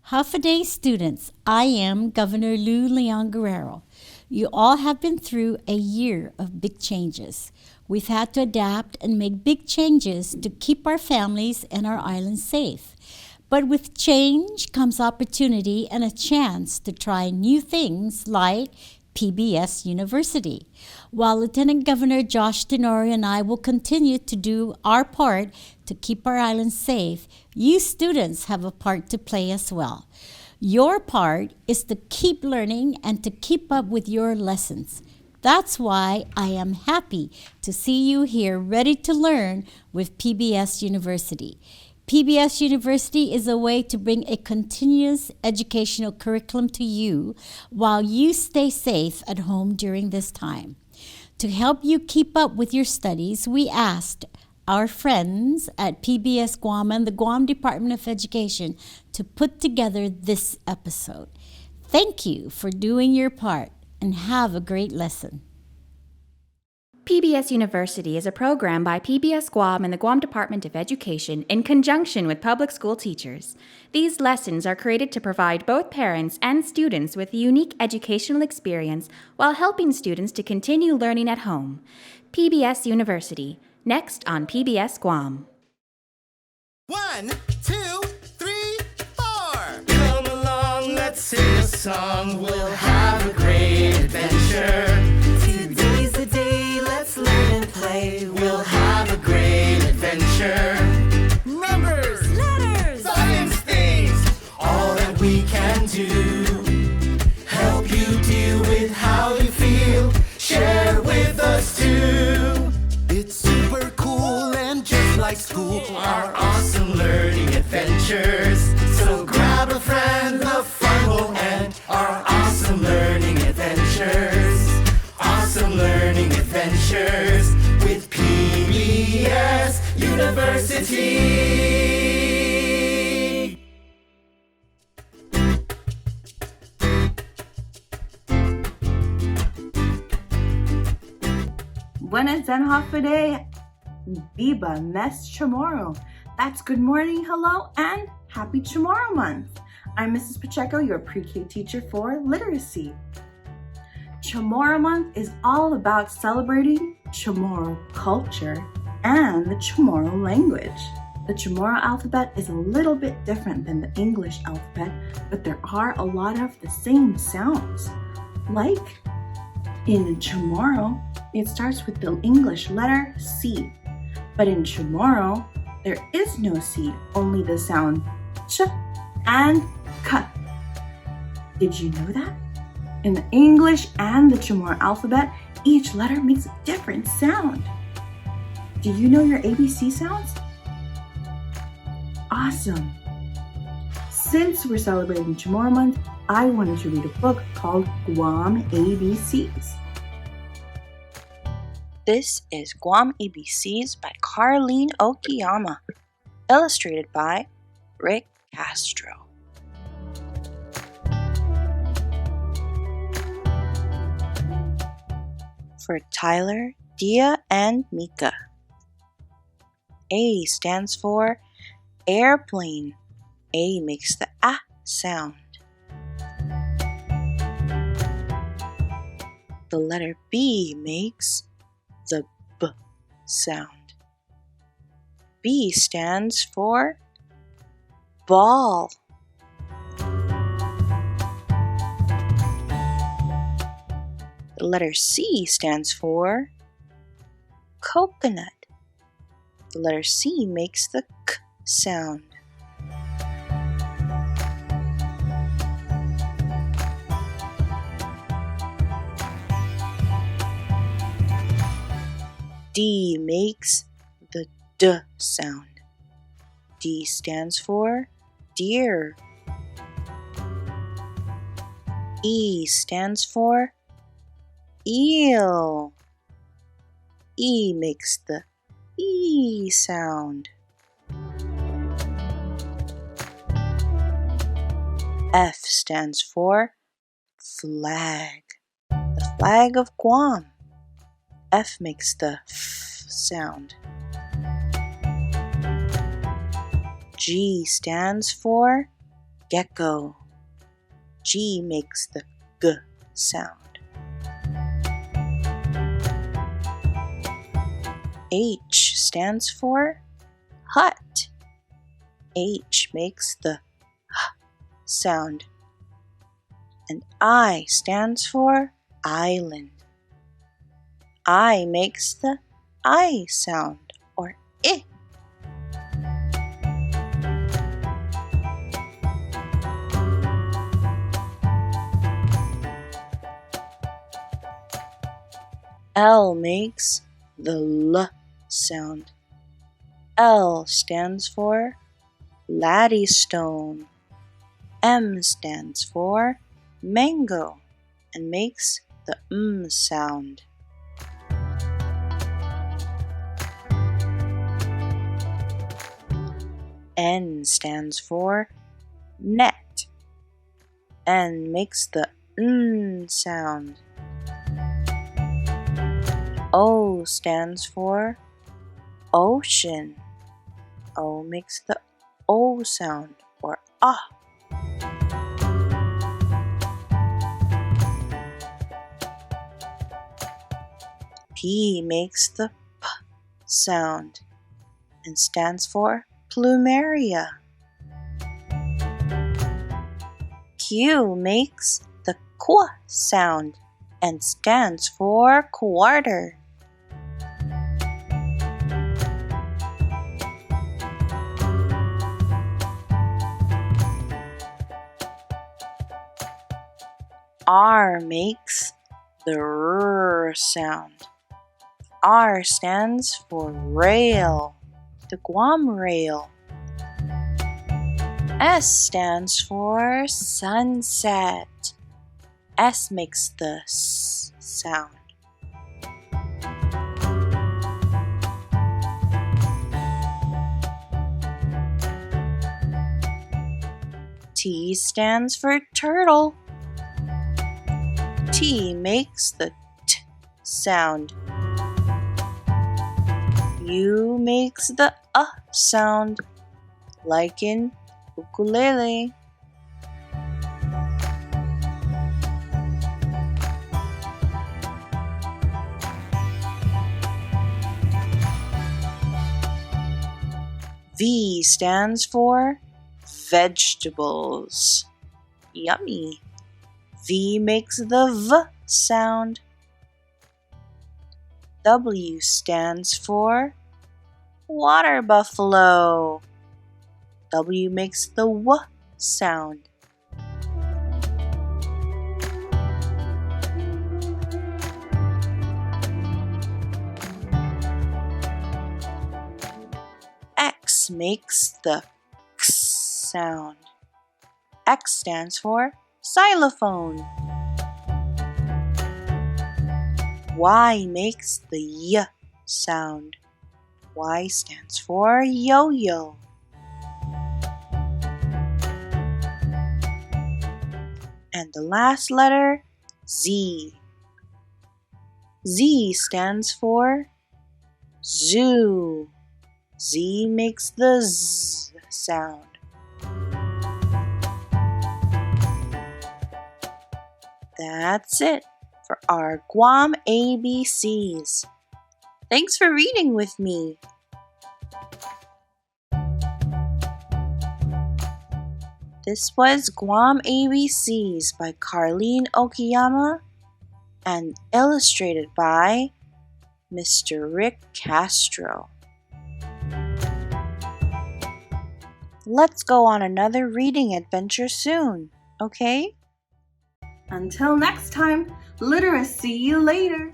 Half-a-day students, I am Governor Lou Leon Guerrero. You all have been through a year of big changes. We've had to adapt and make big changes to keep our families and our island safe. But with change comes opportunity and a chance to try new things like PBS University. While Lieutenant Governor Josh Tenorio and I will continue to do our part to keep our island safe, you students have a part to play as well. Your part is to keep learning and to keep up with your lessons. That's why I am happy to see you here ready to learn with PBS University. PBS University is a way to bring a continuous educational curriculum to you while you stay safe at home during this time. To help you keep up with your studies, we asked our friends at PBS Guam and the Guam Department of Education to put together this episode. Thank you for doing your part and have a great lesson. PBS University is a program by PBS Guam and the Guam Department of Education in conjunction with public school teachers. These lessons are created to provide both parents and students with a unique educational experience while helping students to continue learning at home. PBS University, next on PBS Guam. 1, 2, 3, 4. Come along, let's sing a song. We'll have a great adventure. Today's the day, let's learn and play. We'll have a great adventure. Numbers, letters, science things, all that we can do. Help you deal with how you feel. Share with us too. It's super cool and just like school, our awesome learning adventures. So grab a friend, the fun will end. Our awesome learning adventures. Awesome learning adventures with PBS University. Buenas and Hafide, Biba Mes CHamoru. That's good morning, hello, and happy CHamoru month. I'm Mrs. Pacheco, your pre-K teacher for literacy. CHamoru month is all about celebrating CHamoru culture and the CHamoru language. The CHamoru alphabet is a little bit different than the English alphabet, but there are a lot of the same sounds. Like in CHamoru, it starts with the English letter C, but in CHamoru, there is no C, only the sound ch and k. Did you know that? In the English and the CHamoru alphabet, each letter makes a different sound. Do you know your ABC sounds? Awesome! Since we're celebrating CHamoru month, I wanted to read a book called Guam ABCs. This is Guam ABCs by Carlene Okiyama, illustrated by Rick Castro. For Tyler, Dia, and Mika. A stands for airplane. A makes the A sound. The letter B makes the B sound. B stands for ball. The letter C stands for coconut. The letter C makes the K sound. D makes the D sound. D stands for deer. E stands for eel. E makes the E sound. F stands for flag. The flag of Guam. F makes the F sound. G stands for gecko. G makes the G sound. H stands for hut. H makes the H sound. And I stands for island. I makes the I sound, or I. L makes the L sound. L stands for Laddystone. M stands for mango and makes the sound. N stands for net. N makes the sound. O stands for ocean. O makes the O sound, or ah. P makes the P sound and stands for plumeria. Q makes the Q sound and stands for quarter. R makes the R sound. R stands for rail, the Guam rail. S stands for sunset. S makes the S sound. T stands for turtle. T makes the T sound. U makes the sound, like in ukulele. V stands for vegetables. Yummy. V makes the V sound. W stands for water buffalo. W makes the W sound. X makes the X sound. X stands for xylophone. Y makes the Y sound. Y stands for yo-yo. And the last letter, Z. Z stands for zoo. Z makes the Z sound. That's it for our Guam ABCs. Thanks for reading with me. This was Guam ABCs by Carlene Okiyama and illustrated by Mr. Rick Castro. Let's go on another reading adventure soon, okay? Until next time, literacy you later.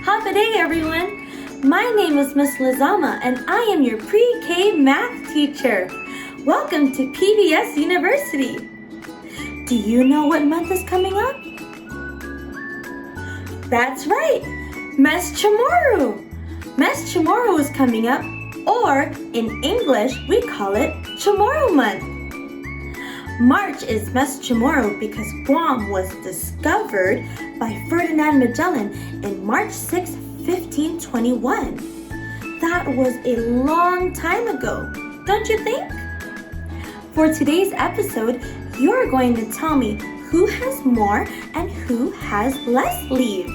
Happy day, everyone! My name is Miss Lizama, and I am your pre-K math teacher. Welcome to PBS University. Do you know what month is coming up? That's right, Mes CHamoru. Mes CHamoru is coming up, or in English, we call it CHamoru month. March is Mes CHamoru because Guam was discovered by Ferdinand Magellan in March 6, 1521. that was a long time ago, don't you think? For today's episode, you're going to tell me who has more and who has less leaves.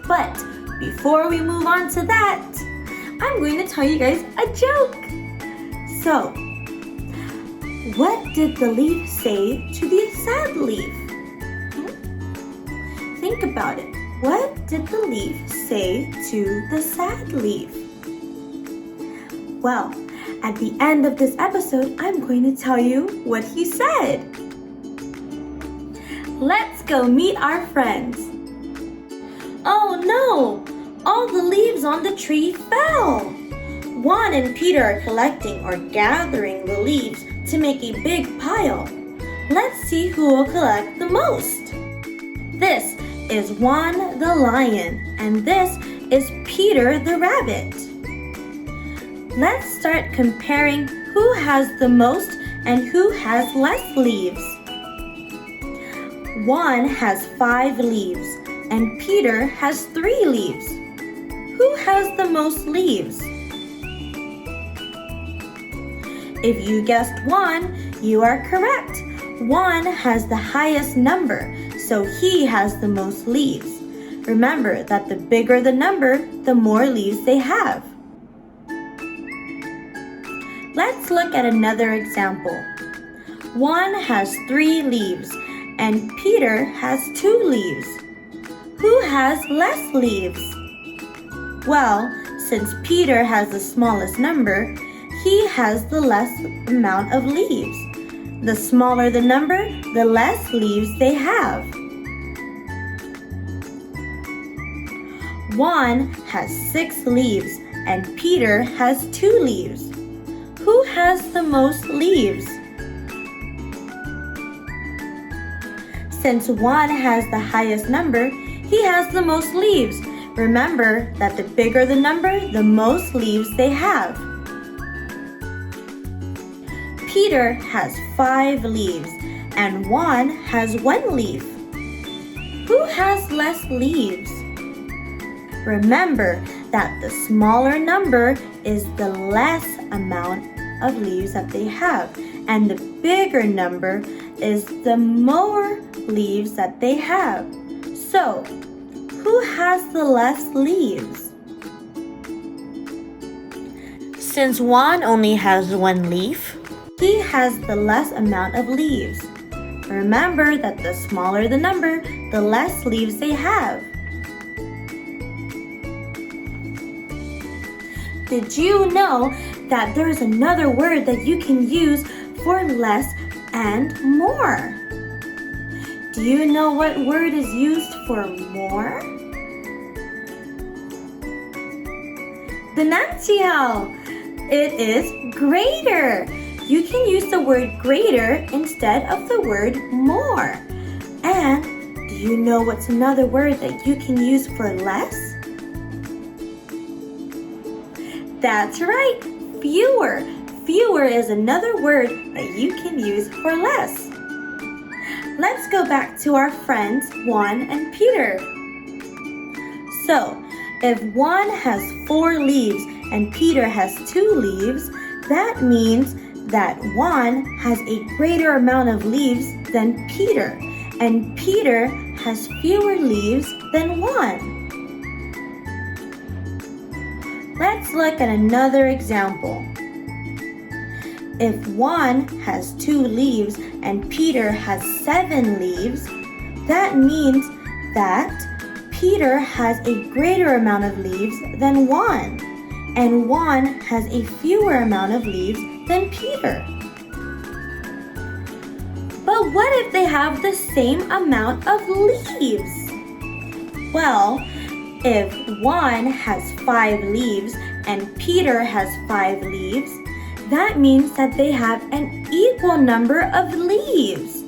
But before we move on to that, I'm going to tell you guys a joke. So, what did the leaf say to the sad leaf? Think about it. What did the leaf say to the sad leaf? Well, at the end of this episode, I'm going to tell you what he said. Let's go meet our friends. Oh no! All the leaves on the tree fell. Juan and Peter are collecting or gathering the leaves to make a big pile. Let's see who will collect the most. This is Juan the lion, and this is Peter the rabbit. Let's start comparing who has the most and who has less leaves. Juan has 5 leaves, and Peter has 3 leaves. Who has the most leaves? If you guessed Juan, you are correct. Juan has the highest number, so he has the most leaves. Remember that the bigger the number, the more leaves they have. Let's look at another example. Juan has 3 leaves, and Peter has 2 leaves. Who has less leaves? Well, since Peter has the smallest number, he has the less amount of leaves. The smaller the number, the less leaves they have. Juan has 6 leaves and Peter has 2 leaves. Who has the most leaves? Since Juan has the highest number, he has the most leaves. Remember that the bigger the number, the most leaves they have. Peter has 5 leaves and Juan has 1 leaf. Who has less leaves? Remember that the smaller number is the less amount of leaves that they have, and the bigger number is the more leaves that they have. So, who has the less leaves? Since Juan only has 1 leaf, he has the less amount of leaves. Remember that the smaller the number, the less leaves they have. Did you know that there's another word that you can use for less and more? Do you know what word is used for more? Denantial! It is greater. You can use the word greater instead of the word more. And do you know what's another word that you can use for less? That's right, fewer. Fewer is another word that you can use for less. Let's go back to our friends Juan and Peter. So, if Juan has 4 leaves and Peter has 2 leaves, that means that Juan has a greater amount of leaves than Peter, and Peter has fewer leaves than Juan. Let's look at another example. If Juan has 2 leaves and Peter has 7 leaves, that means that Peter has a greater amount of leaves than Juan, and Juan has a fewer amount of leaves than Peter. But what if they have the same amount of leaves? Well, if Juan has 5 leaves and Peter has 5 leaves, that means that they have an equal number of leaves.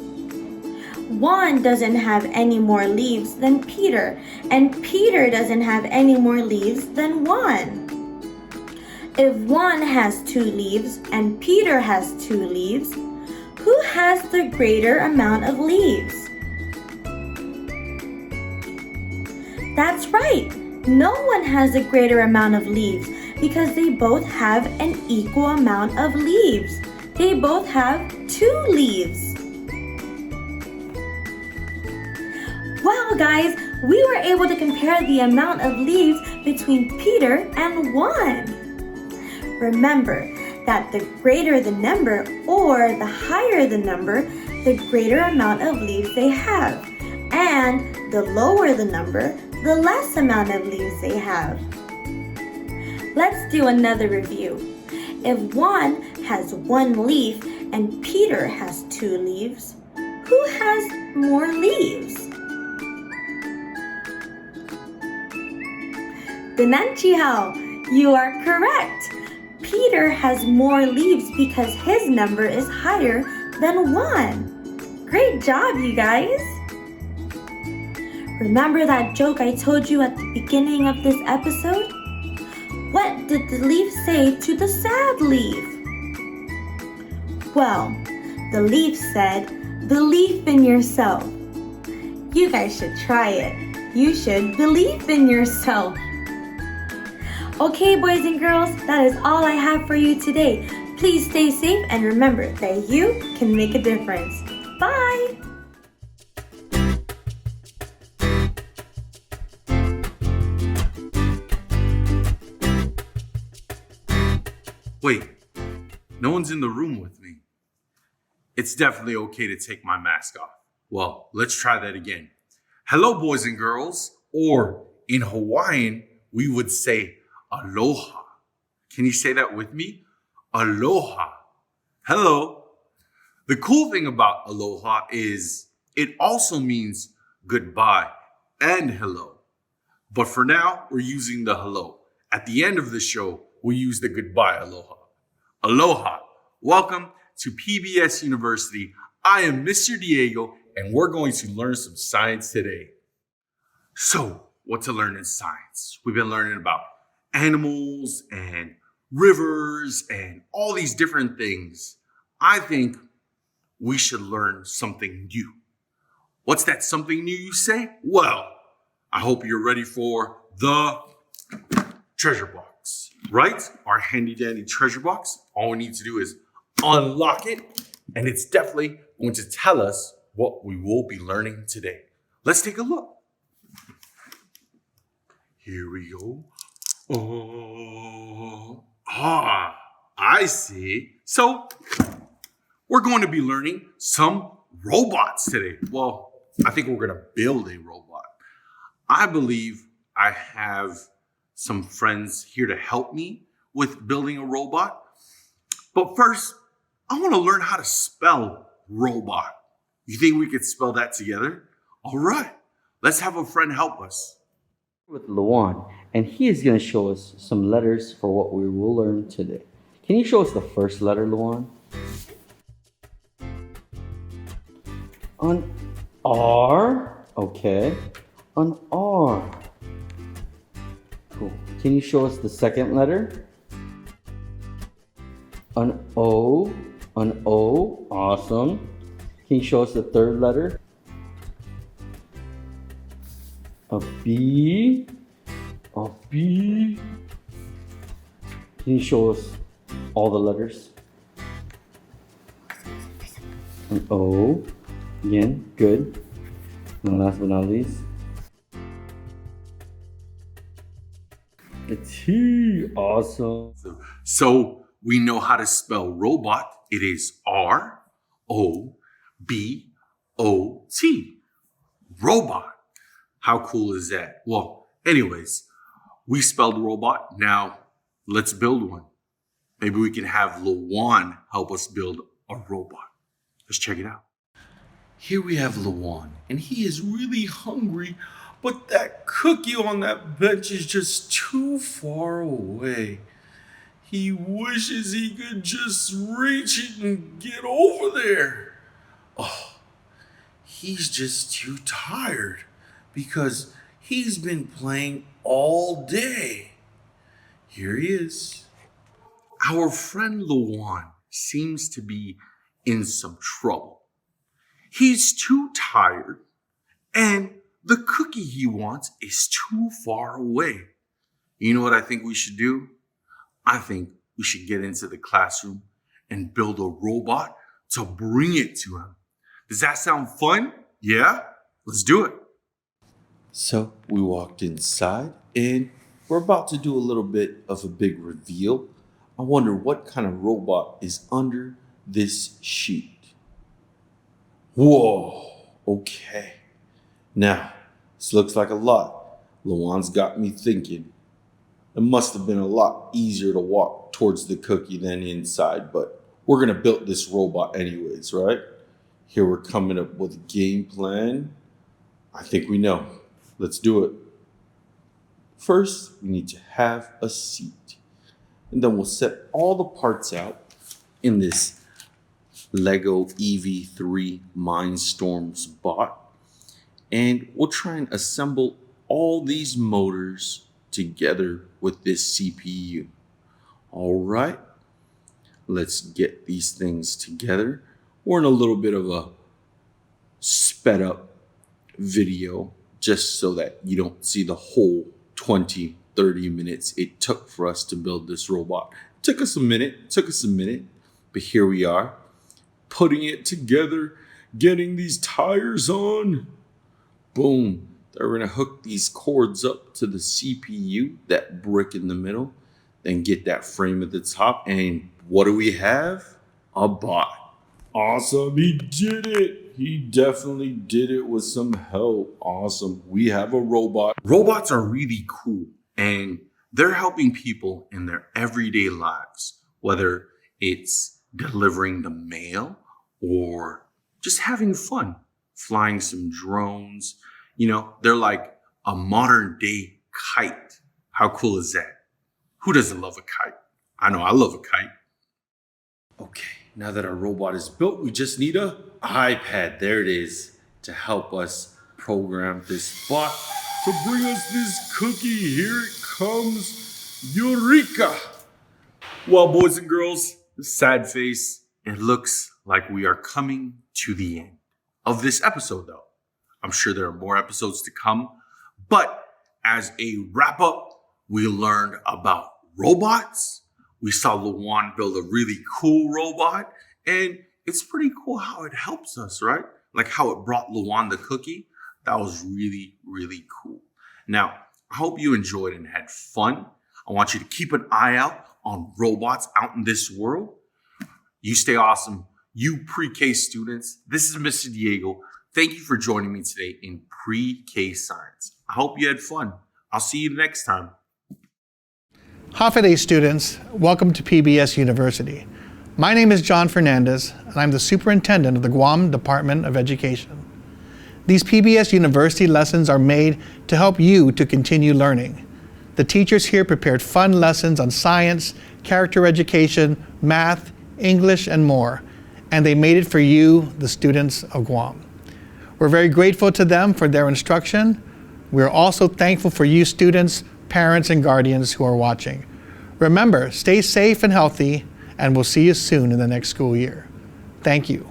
Juan doesn't have any more leaves than Peter, and Peter doesn't have any more leaves than Juan. If Juan has 2 leaves and Peter has 2 leaves, who has the greater amount of leaves? That's right, no one has a greater amount of leaves because they both have an equal amount of leaves. They both have 2 leaves. Wow, guys, we were able to compare the amount of leaves between Peter and Juan. Remember that the greater the number or the higher the number, the greater amount of leaves they have. And the lower the number, the less amount of leaves they have. Let's do another review. If Juan has 1 leaf and Peter has 2 leaves, who has more leaves? Denanchihao, you are correct. Peter has more leaves because his number is higher than 1. Great job, you guys. Remember that joke I told you at the beginning of this episode? What did the leaf say to the sad leaf? Well, the leaf said, "Believe in yourself." You guys should try it. You should believe in yourself. Okay, boys and girls, that is all I have for you today. Please stay safe and remember that you can make a difference. Bye! Wait, no one's in the room with me. It's definitely okay to take my mask off. Well, let's try that again. Hello, boys and girls, or in Hawaiian, we would say aloha. Can you say that with me? Aloha. Hello. The cool thing about aloha is it also means goodbye and hello. But for now, we're using the hello. At the end of the show, we'll use the goodbye aloha. Aloha. Welcome to PBS University. I am Mr. Diego, and we're going to learn some science today. So, what to learn in science? We've been learning about animals and rivers and all these different things. I think we should learn something new. What's that something new you say? Well, I hope you're ready for the treasure box, right? Our handy dandy treasure box. All we need to do is unlock it, and it's definitely going to tell us what we will be learning today. Let's take a look. Here we go. I see. So, we're going to be learning some robots today. Well, I think we're going to build a robot. I believe I have some friends here to help me with building a robot. But first, I want to learn how to spell robot. You think we could spell that together? All right, let's have a friend help us. With Luan, and he is going to show us some letters for what we will learn today. Can you show us the first letter, Luan? An R. Okay. An R. Cool. Can you show us the second letter? An O. An O. Awesome. Can you show us the third letter? A B. A B. Can you show us all the letters? An O. Again, good. And last but not least, a T. Awesome. So we know how to spell robot. It is R-O-B-O-T. Robot. How cool is that? Well, anyways, we spelled robot. Now let's build one. Maybe we can have Luan help us build a robot. Let's check it out. Here we have Luan, and he is really hungry, but that cookie on that bench is just too far away. He wishes he could just reach it and get over there. Oh, he's just too tired because he's been playing all day. Here he is. Our friend Luan seems to be in some trouble. He's too tired, and the cookie he wants is too far away. You know what I think we should do? I think we should get into the classroom and build a robot to bring it to him. Does that sound fun? Yeah? Let's do it. So we walked inside and we're about to do a little bit of a big reveal. I wonder what kind of robot is under this sheet. Whoa, okay. Now, this looks like a lot. Lawan's got me thinking. It must have been a lot easier to walk towards the cookie than inside, but we're gonna build this robot anyways, right? Here we're coming up with a game plan. I think we know. Let's do it. First, we need to have a seat. And then we'll set all the parts out in this Lego Ep3 Mindstorms bot. And we'll try and assemble all these motors together with this CPU. All right, let's get these things together. We're in a little bit of a sped up video just so that you don't see the whole 20-30 minutes it took for us to build this robot. It took us a minute, but here we are, putting it together, getting these tires on. Boom. They're gonna hook these cords up to the CPU, that brick in the middle, then get that frame at the top. And what do we have? A bot. Awesome, he did it. He definitely did it with some help. Awesome, we have a robot. Robots are really cool, and they're helping people in their everyday lives, whether it's delivering the mail or just having fun, flying some drones. You know, they're like a modern day kite. How cool is that? Who doesn't love a kite? I know I love a kite. Okay, now that our robot is built, we just need an iPad. There it is, to help us program this bot to bring us this cookie. Here it comes, Eureka! Well, boys and girls, sad face, it looks like we are coming to the end of this episode, though. I'm sure there are more episodes to come, but as a wrap up, we learned about robots. We saw Lawan build a really cool robot, and it's pretty cool how it helps us, right? Like how it brought Lawan the cookie. That was really, really cool. Now, I hope you enjoyed and had fun. I want you to keep an eye out on robots out in this world. You stay awesome. You pre-K students, this is Mr. Diego. Thank you for joining me today in Pre-K Science. I hope you had fun. I'll see you next time. Hafa-Day students, welcome to PBS University. My name is John Fernandez, and I'm the superintendent of the Guam Department of Education. These PBS University lessons are made to help you to continue learning. The teachers here prepared fun lessons on science, character education, math, English, and more, and they made it for you, the students of Guam. We're very grateful to them for their instruction. We're also thankful for you students, parents, and guardians who are watching. Remember, stay safe and healthy, and we'll see you soon in the next school year. Thank you.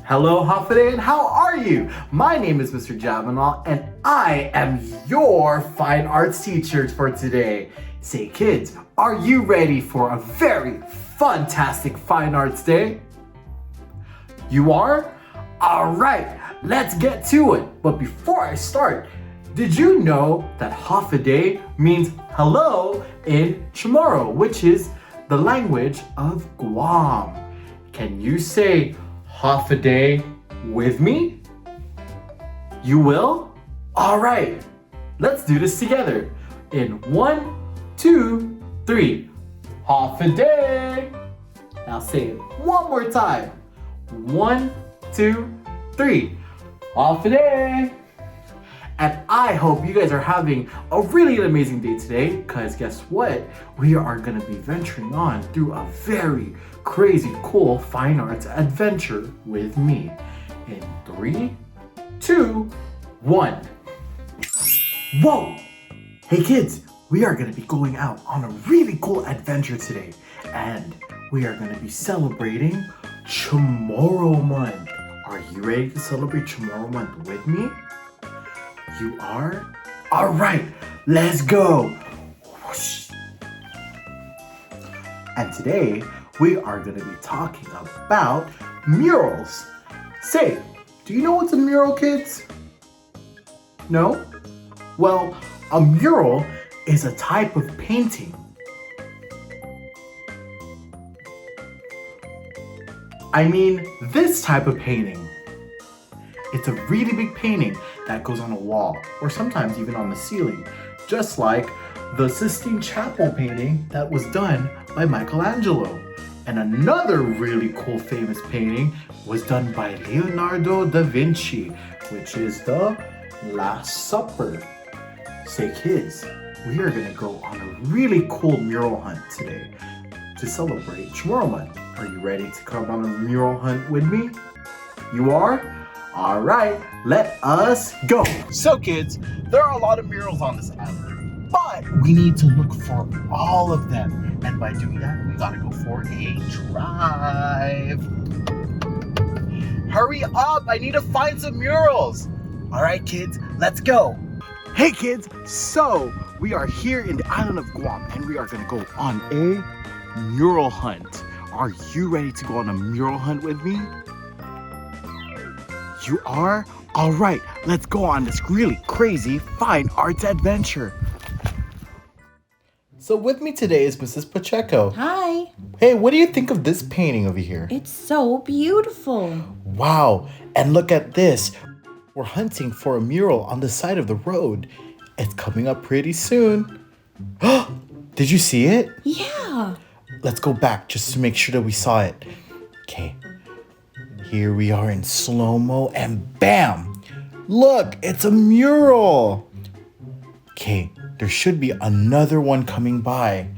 Hello, Hafa-Day, and how are you? My name is Mr. Jamanal, and I am your fine arts teacher for today. Say, kids, are you ready for a very fantastic fine arts day? You are? All right, let's get to it. But before I start, did you know that Hafa-Day means hello in CHamoru, which is the language of Guam? Can you say Hafa-Day with me? You will? All right, let's do this together. In 1, 2, 3. Hafa-Day. Now say it one more time. 1, 2, 3. Hafa-Day. And I hope you guys are having a really amazing day today, because guess what? We are going to be venturing on through a very crazy cool fine arts adventure with me. In 3, 2, 1. Whoa! Hey kids, we are going to be going out on a really cool adventure today, and we are going to be celebrating CHamoru month, Are you ready to celebrate CHamoru month with me? You are? Alright, let's go! Whoosh. And today, we are going to be talking about murals. Say, do you know what's a mural, kids? No? Well, a mural is a type of painting. I mean, this type of painting. It's a really big painting that goes on a wall, or sometimes even on the ceiling, just like the Sistine Chapel painting that was done by Michelangelo. And another really cool famous painting was done by Leonardo da Vinci, which is the Last Supper. Say kids, we are gonna go on a really cool mural hunt today to celebrate CHamoru month. Are you ready to come on a mural hunt with me? You are? Alright, let us go! So kids, there are a lot of murals on this island, but we need to look for all of them. And by doing that, we gotta go for a drive. Hurry up, I need to find some murals. Alright kids, let's go. Hey kids, so we are here in the island of Guam and we are gonna go on a mural hunt. Are you ready to go on a mural hunt with me? You are? Alright, let's go on this really crazy fine arts adventure. So with me today is Mrs. Pacheco. Hi. Hey, what do you think of this painting over here? It's so beautiful. Wow, and look at this. We're hunting for a mural on the side of the road. It's coming up pretty soon. Did you see it? Yeah. Let's go back just to make sure that we saw it. Okay. Here we are in slow-mo and bam! Look, it's a mural! Okay, there should be another one coming by.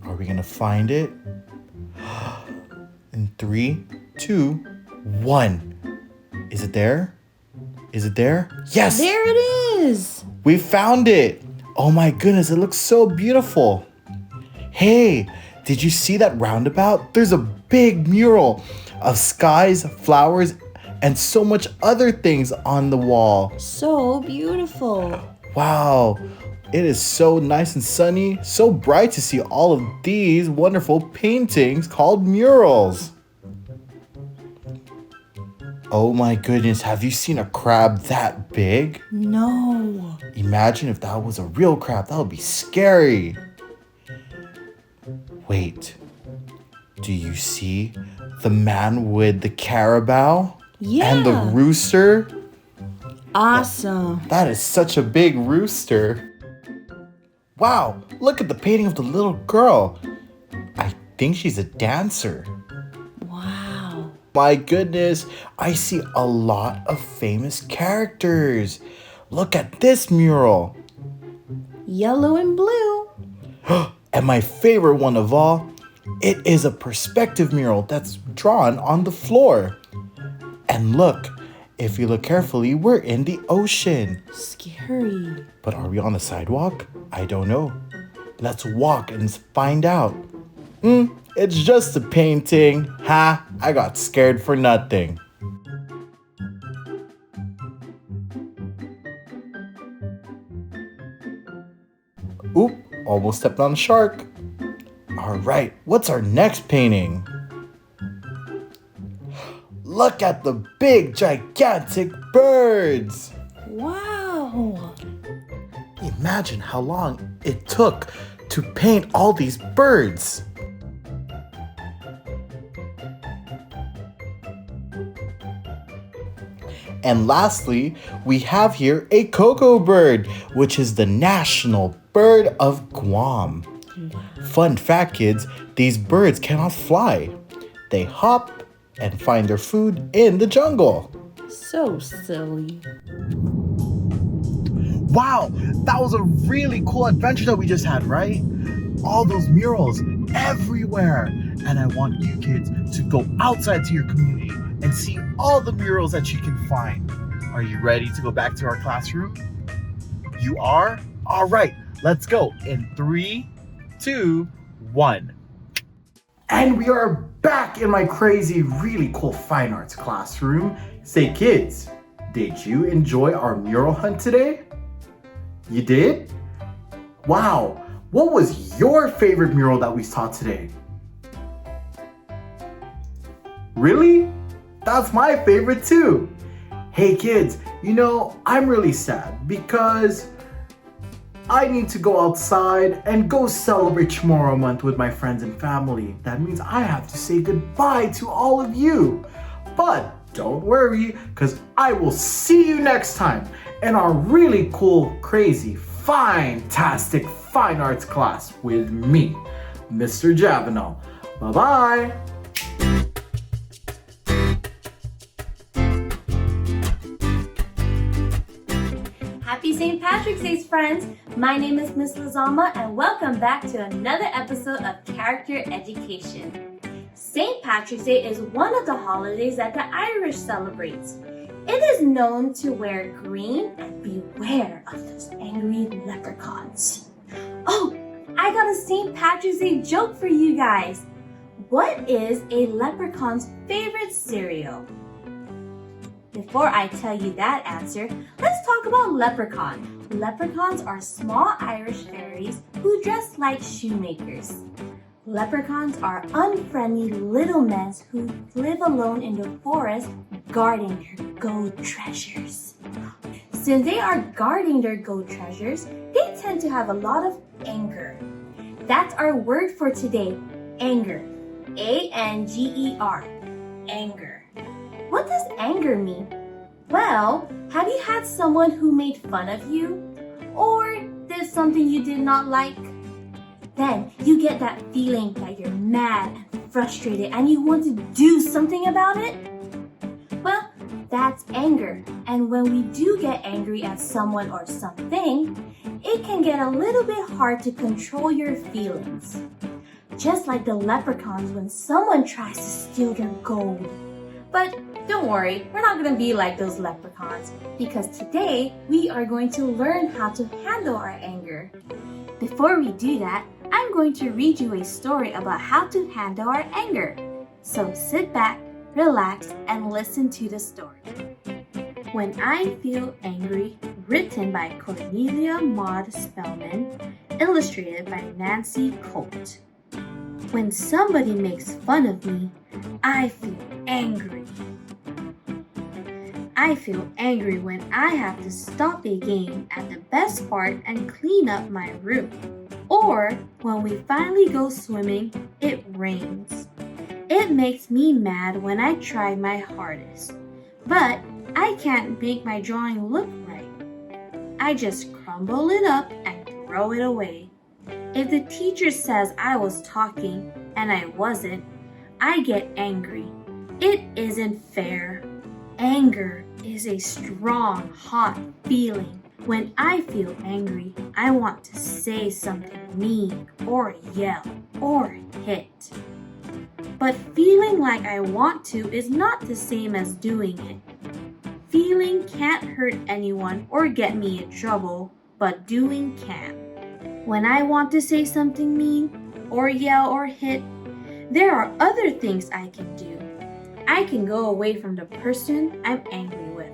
Are we gonna find it? In 3, 2, 1. Is it there? Is it there? Yes! There it is! We found it! Oh my goodness, it looks so beautiful. Hey, did you see that roundabout? There's a big mural of skies, flowers, and so much other things on the wall. So beautiful. Wow, it is so nice and sunny, so bright to see all of these wonderful paintings called murals. Oh my goodness, have you seen a crab that big? No. Imagine if that was a real crab, that would be scary. Wait, do you see the man with the carabao? Yeah. And the rooster? Awesome. That is such a big rooster. Wow, look at the painting of the little girl. I think she's a dancer. Wow. My goodness, I see a lot of famous characters. Look at this mural. Yellow and blue. And my favorite one of all, it is a perspective mural that's drawn on the floor. And look, if you look carefully, we're in the ocean. Scary. But are we on the sidewalk? I don't know. Let's walk and find out. It's just a painting. Ha, I got scared for nothing. Oop, almost stepped on a shark. All right, what's our next painting? Look at the big, gigantic birds. Wow. Imagine how long it took to paint all these birds. And lastly, we have here a cocoa bird, which is the national bird of Guam. Fun fact, kids, these birds cannot fly. They hop and find their food in the jungle. So silly. Wow, that was a really cool adventure that we just had, right? All those murals everywhere. And I want you kids to go outside to your community and see all the murals that you can find. Are you ready to go back to our classroom? You are? All right, let's go in 3, 2, 1. And we are back in my crazy, really cool fine arts classroom. Say kids, did you enjoy our mural hunt today? You did? Wow, what was your favorite mural that we saw today? Really? That's my favorite too. Hey kids, I'm really sad because I need to go outside and go celebrate Tomorrow Month with my friends and family. That means I have to say goodbye to all of you. But don't worry, because I will see you next time in our really cool, crazy, fantastic fine arts class with me, Mr. Javanel. Bye-bye. Happy St. Patrick's Day, friends! My name is Miss Lazama and welcome back to another episode of Character Education. St. Patrick's Day is one of the holidays that the Irish celebrates. It is known to wear green and beware of those angry leprechauns. Oh, I got a St. Patrick's Day joke for you guys. What is a leprechaun's favorite cereal? Before I tell you that answer, let's talk about leprechaun. Leprechauns are small Irish fairies who dress like shoemakers. Leprechauns are unfriendly little men who live alone in the forest guarding their gold treasures. Since they are guarding their gold treasures, they tend to have a lot of anger. That's our word for today, anger. A-N-G-E-R, anger. What does anger mean? Well, have you had someone who made fun of you? Or did something you did not like? Then you get that feeling that you're mad and frustrated and you want to do something about it? Well, that's anger. And when we do get angry at someone or something, it can get a little bit hard to control your feelings. Just like the leprechauns when someone tries to steal their gold. But don't worry, we're not going to be like those leprechauns because today we are going to learn how to handle our anger. Before we do that, I'm going to read you a story about how to handle our anger. So sit back, relax, and listen to the story. When I Feel Angry, written by Cornelia Maud Spellman, illustrated by Nancy Colt. When somebody makes fun of me, I feel angry. I feel angry when I have to stop a game at the best part and clean up my room. Or when we finally go swimming, it rains. It makes me mad when I try my hardest, but I can't make my drawing look right. I just crumble it up and throw it away. If the teacher says I was talking and I wasn't, I get angry. It isn't fair. Anger is a strong, hot feeling. When I feel angry, I want to say something mean or yell or hit. But feeling like I want to is not the same as doing it. Feeling can't hurt anyone or get me in trouble, but doing can. When I want to say something mean or yell or hit, there are other things I can do. I can go away from the person I'm angry with.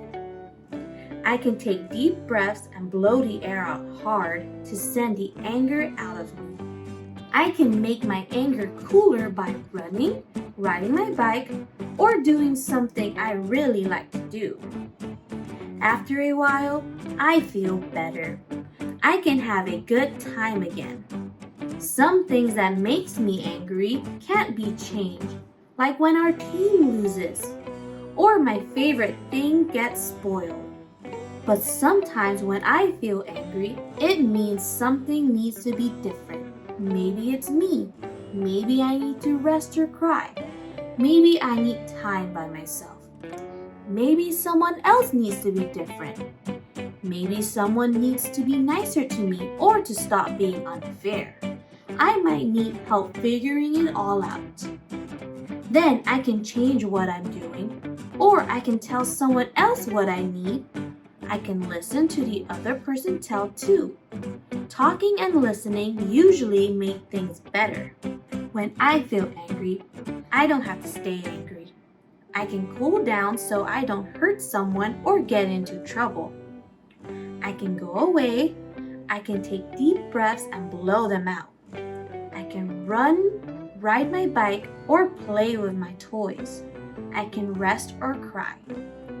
I can take deep breaths and blow the air out hard to send the anger out of me. I can make my anger cooler by running, riding my bike, or doing something I really like to do. After a while, I feel better. I can have a good time again. Some things that makes me angry can't be changed, like when our team loses, or my favorite thing gets spoiled. But sometimes when I feel angry, it means something needs to be different. Maybe it's me. Maybe I need to rest or cry. Maybe I need time by myself. Maybe someone else needs to be different. Maybe someone needs to be nicer to me or to stop being unfair. I might need help figuring it all out. Then I can change what I'm doing, or I can tell someone else what I need. I can listen to the other person tell too. Talking and listening usually make things better. When I feel angry, I don't have to stay angry. I can cool down so I don't hurt someone or get into trouble. I can go away. I can take deep breaths and blow them out. I can run, ride my bike, or play with my toys. I can rest or cry.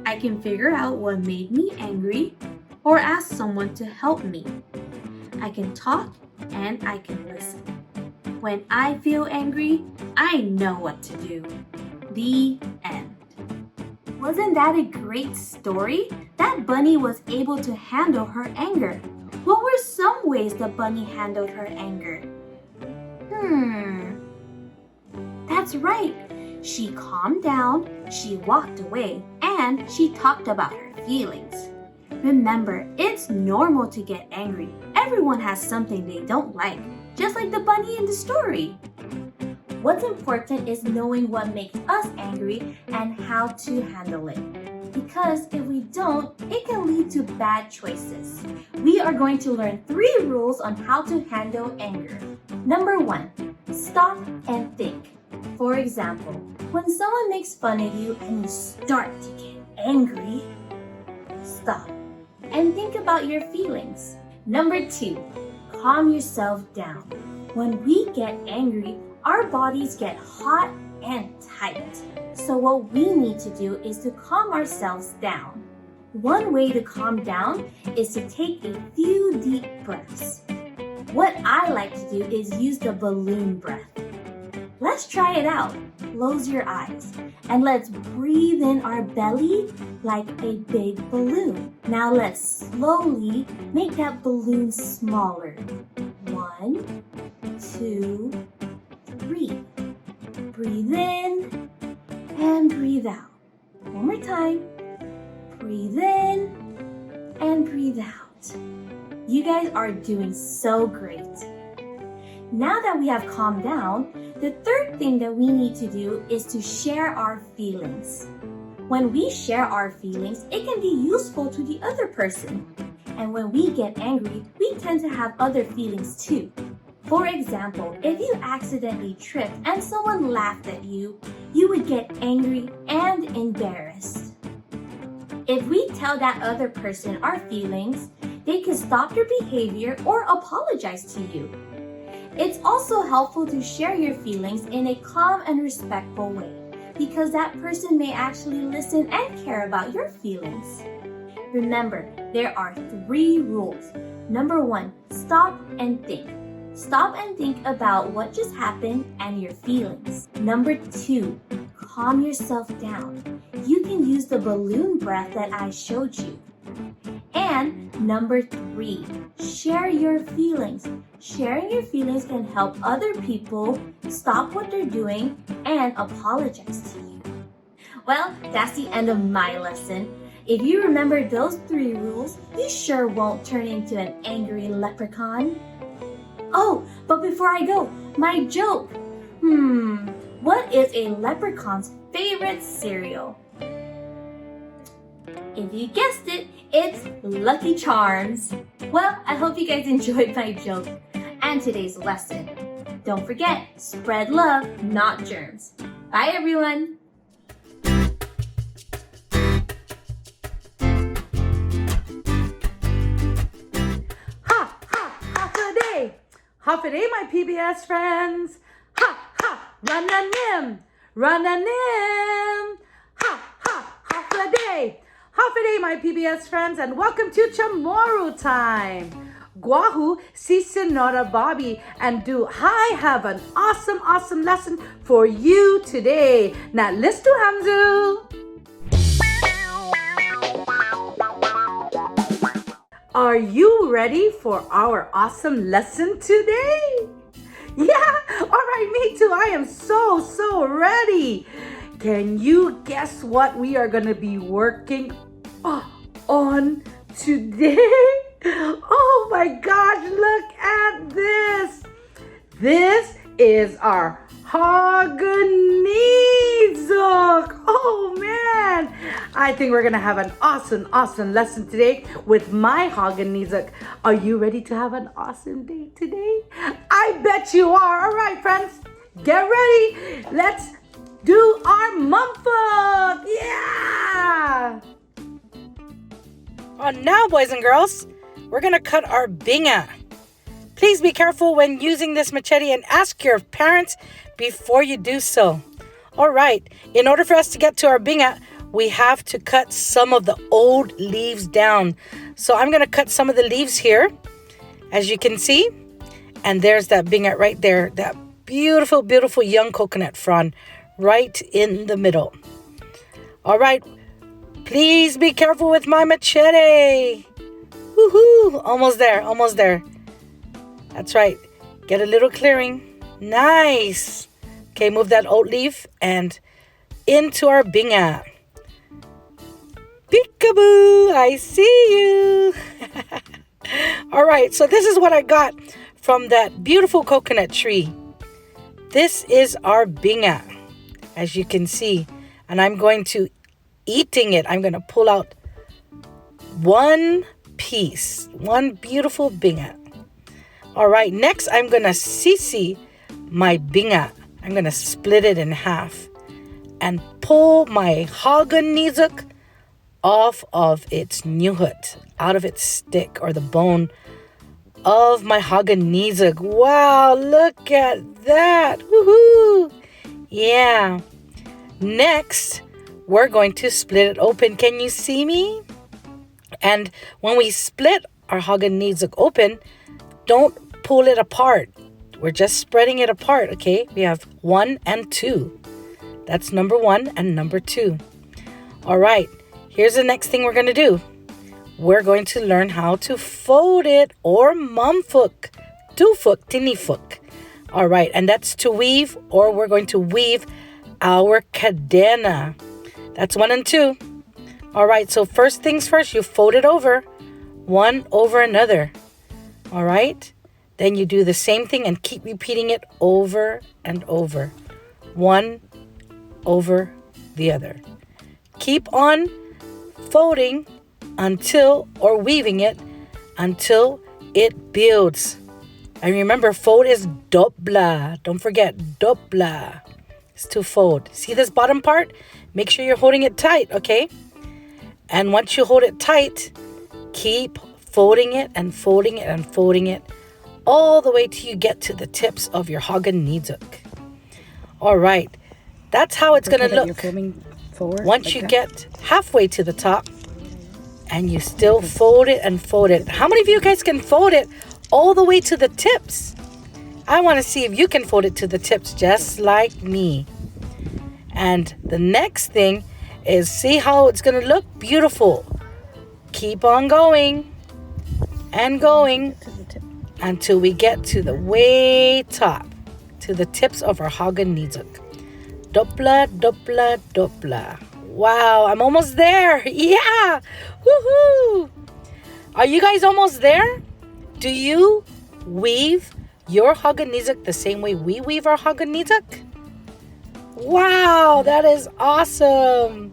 I can figure out what made me angry or ask someone to help me. I can talk and I can listen. When I feel angry, I know what to do. The end. Wasn't that a great story? That bunny was able to handle her anger. What were some ways the bunny handled her anger? That's right. She calmed down, she walked away, and she talked about her feelings. Remember, it's normal to get angry. Everyone has something they don't like, just like the bunny in the story. What's important is knowing what makes us angry and how to handle it. Because if we don't, it can lead to bad choices. We are going to learn 3 rules on how to handle anger. Number 1, stop and think. For example, when someone makes fun of you and you start to get angry, stop and think about your feelings. Number 2, calm yourself down. When we get angry, our bodies get hot and tight. So what we need to do is to calm ourselves down. One way to calm down is to take a few deep breaths. What I like to do is use the balloon breath. Let's try it out. Close your eyes and let's breathe in our belly like a big balloon. Now let's slowly make that balloon smaller. 1, 2, 3. Breathe in and breathe out. One more time. Breathe in and breathe out. You guys are doing so great. Now that we have calmed down, the third thing that we need to do is to share our feelings. When we share our feelings, it can be useful to the other person. And when we get angry, we tend to have other feelings too. For example, if you accidentally tripped and someone laughed at you, you would get angry and embarrassed. If we tell that other person our feelings, they can stop their behavior or apologize to you. It's also helpful to share your feelings in a calm and respectful way, because that person may actually listen and care about your feelings. Remember, there are 3 rules. Number 1, stop and think. Stop and think about what just happened and your feelings. Number 2, calm yourself down. You can use the balloon breath that I showed you. And number 3, share your feelings. Sharing your feelings can help other people stop what they're doing and apologize to you. Well, that's the end of my lesson. If you remember those 3 rules, you sure won't turn into an angry leprechaun. Oh, but before I go, my joke. What is a leprechaun's favorite cereal? If you guessed it, it's Lucky Charms. Well, I hope you guys enjoyed my joke and today's lesson. Don't forget, spread love, not germs. Bye, everyone. Half a day, my PBS friends. Ha, ha, run-a-nim, run-a-nim. Ha, ha, half a day. Half a day, my PBS friends, and welcome to CHamoru time. Guahu, si Senora Bobby, and do I have an awesome lesson for you today. Now, let's do Hamzu. Are you ready for our awesome lesson today? Yeah, all right, me too. I am so ready. Can you guess what we are going to be working on today? Oh my gosh, look at this. This is our Hågon. Oh man, I think we're gonna have an awesome lesson today with my Hågon. Are you ready to have an awesome day today? I bet you are. All right, friends, get ready. Let's do our mumfuk. Yeah! Now, boys and girls, we're going to cut our binga. Please be careful when using this machete and ask your parents before you do so. All right, in order for us to get to our binga, we have to cut some of the old leaves down. So I'm going to cut some of the leaves here, as you can see. And there's that binga right there, that beautiful, beautiful young coconut frond right in the middle. All right, please be careful with my machete. Woohoo! Almost there, almost there. That's right. Get a little clearing. Nice. Okay, move that oat leaf and into our binga. Peekaboo! I see you. All right, so this is what I got from that beautiful coconut tree. This is our binga, as you can see. And I'm going to eating it. I'm going to pull out one piece, one beautiful binga. All right, next I'm going to sisi my binga. I'm going to split it in half and pull my Hågon Niyok off of its nyuhut, out of its stick or the bone of my Hågon Niyok. Wow, look at that. Woohoo! Yeah. Next, we're going to split it open. Can you see me? And when we split our Hågon Niyok open, don't pull it apart. We're just spreading it apart, okay? We have 1 and 2. That's number 1 and number 2. All right, here's the next thing we're going to do. We're going to learn how to fold it, or mumfuk, tufuk, tinifuk. All right, and that's to weave, or we're going to weave our cadena. That's 1 and 2. All right, so first things first, you fold it over, one over another. All right, then you do the same thing and keep repeating it over and over, one over the other. Keep on folding until, or weaving it until it builds. And remember, fold is dobla. Don't forget, dobla. It's to fold. See this bottom part? Make sure you're holding it tight, okay? And once you hold it tight, keep folding it and folding it and folding it all the way till you get to the tips of your Hågon Niyok. All right, that's how it's going to look. You're coming forward once like you get halfway to the top and you still fold it and fold it. How many of you guys can fold it all the way to the tips? I want to see if you can fold it to the tips just like me. And the next thing is, see how it's going to look? Beautiful. Keep on going and going until we get to the way top, to the tips of our Hågon Niyok. Dopla, dopla, dopla. Wow, I'm almost there. Yeah. Woohoo. Are you guys almost there? Do you weave your Hågon Niyok the same way we weave our Hågon Niyok? Wow, that is awesome.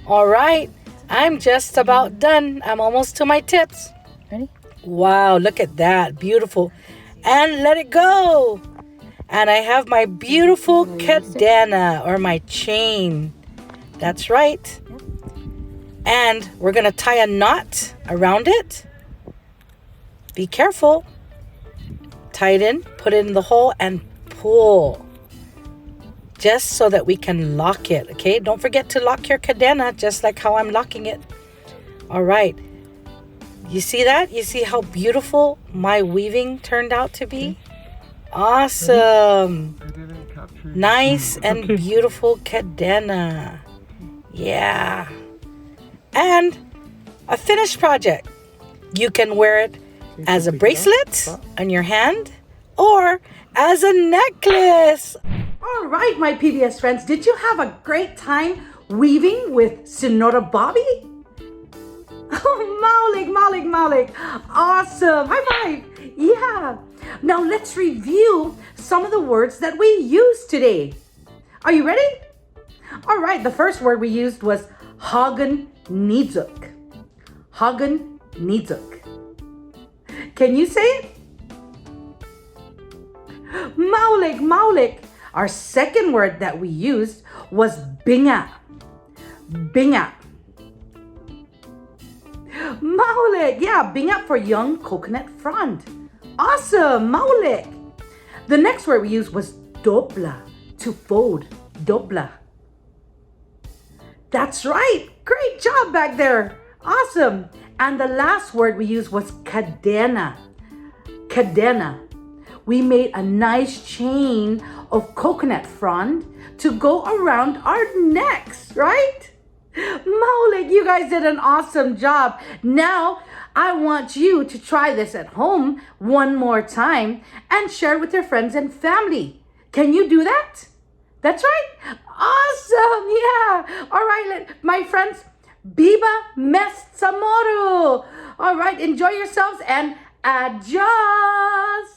All right, I'm just about done. I'm almost to my tips. Ready? Wow, look at that. Beautiful. And let it go. And I have my beautiful cadena, or my chain. That's right. And we're going to tie a knot around it. Be careful. Tie it in, put it in the hole, and pull. Just so that we can lock it, okay? Don't forget to lock your cadena, just like how I'm locking it. All right. You see that? You see how beautiful my weaving turned out to be? Awesome. Nice and beautiful cadena. Yeah. And a finished project. You can wear it as a bracelet on your hand or as a necklace. All right, my PBS friends, did you have a great time weaving with Senora Bobby? Oh, Malik. Awesome. High five. Yeah. Now let's review some of the words that we used today. Are you ready? All right, the first word we used was Hågon Niyok. Hågon Niyok. Can you say it? Malik. Our second word that we used was binga. Binga. Maulik. Yeah, binga for young coconut frond. Awesome, maulik. The next word we used was dobla, to fold. Dobla. That's right. Great job back there. Awesome. And the last word we used was cadena. Cadena. We made a nice chain of coconut frond to go around our necks, right? Maulik, you guys did an awesome job. Now, I want you to try this at home one more time and share with your friends and family. Can you do that? That's right. Awesome. Yeah. All right, my friends. Biba mes CHamoru. All right, enjoy yourselves and adjust.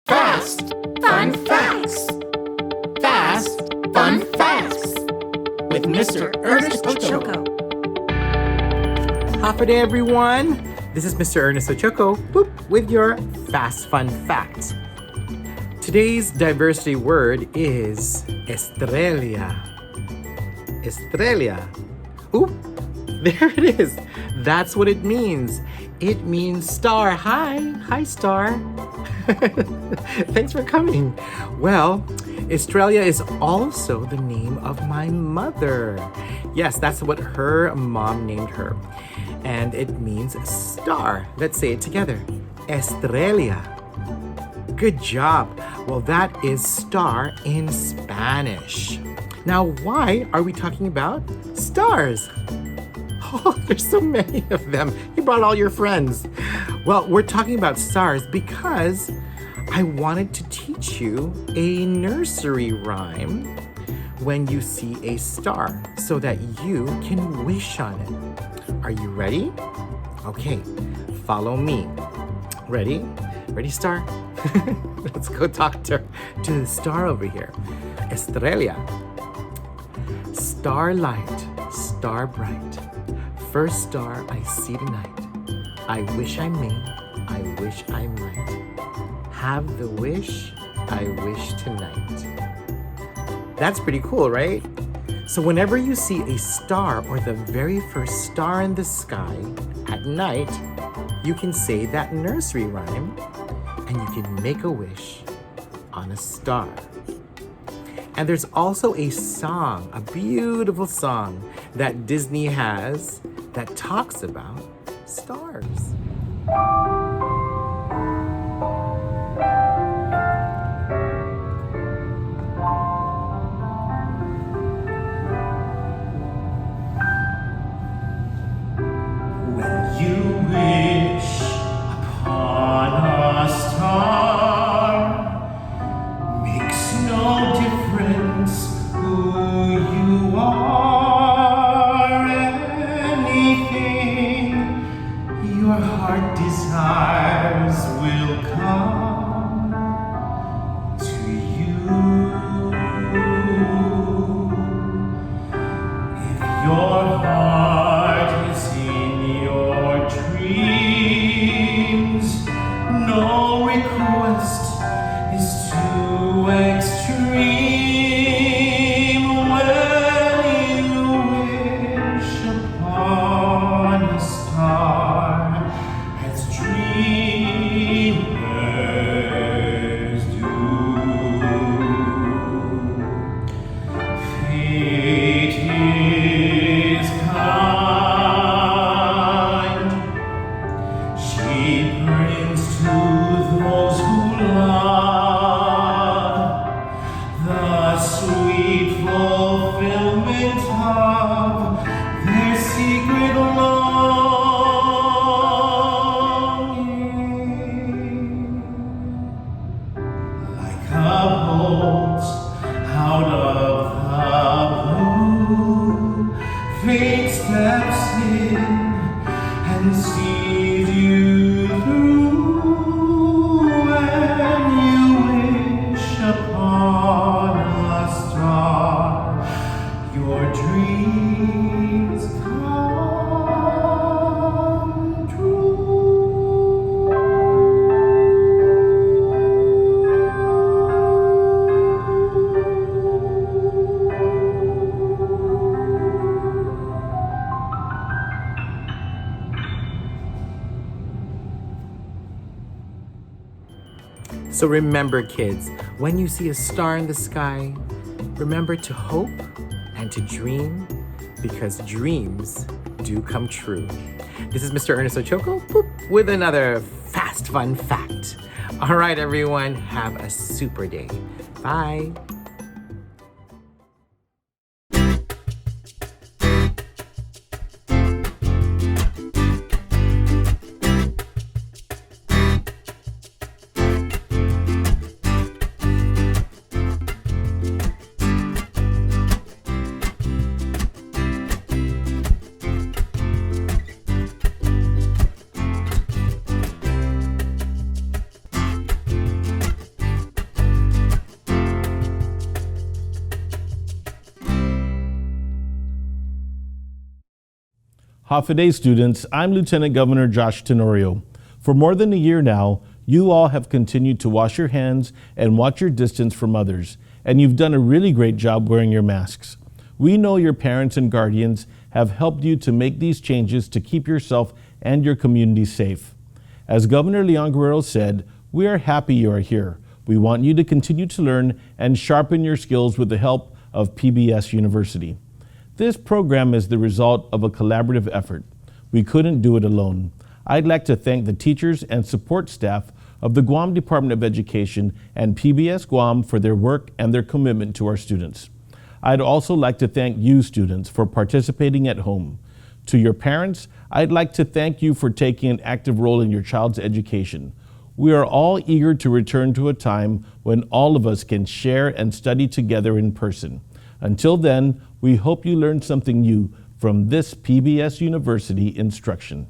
Fast, fun facts. Fast, fun facts. With Mr. Ernest Ochoko. Half a day, everyone. This is Mr. Ernest Ochoko with your Fast Fun Fact. Today's diversity word is Estrella. Estrella. Oop, there it is. That's what it means. It means star. Hi, star. Thanks for coming. Well, Estrella is also the name of my mother. Yes, that's what her mom named her. And it means star. Let's say it together. Estrella. Good job. Well, that is star in Spanish. Now, why are we talking about stars? Oh, there's so many of them. You brought all your friends. Well, we're talking about stars because I wanted to teach you a nursery rhyme when you see a star so that you can wish on it. Are you ready? Okay, follow me. Ready? Ready, star? Let's go talk to the star over here. Estrella. Starlight, star bright, first star I see tonight. I wish I may, I wish I might. Have the wish I wish tonight. That's pretty cool, right? So whenever you see a star or the very first star in the sky at night, you can say that nursery rhyme and you can make a wish on a star. And there's also a song, a beautiful song that Disney has that talks about stars. When you wish upon a star, makes no difference who you are. Anything your heart desires will come to you. If your heart is in your dreams, no request is too extreme. When you wish upon a star, as dreamers do, fate is kind. She brings to those who love the sweet fulfillment of their secret longing. Like a bolt out of the blue, fate steps in and sees you through. When you wish upon a star, your dreams come true. So remember, kids, when you see a star in the sky, remember to hope and to dream, because dreams do come true. This is Mr. Ernest Ochoco with another fast, fun fact. All right, everyone, have a super day. Bye. Hafa students, I'm Lieutenant Governor Josh Tenorio. For more than a year now, you all have continued to wash your hands and watch your distance from others, and you've done a really great job wearing your masks. We know your parents and guardians have helped you to make these changes to keep yourself and your community safe. As Governor Leon Guerrero said, we are happy you are here. We want you to continue to learn and sharpen your skills with the help of PBS University. This program is the result of a collaborative effort. We couldn't do it alone. I'd like to thank the teachers and support staff of the Guam Department of Education and PBS Guam for their work and their commitment to our students. I'd also like to thank you students for participating at home. To your parents, I'd like to thank you for taking an active role in your child's education. We are all eager to return to a time when all of us can share and study together in person. Until then, we hope you learned something new from this PBS University instruction.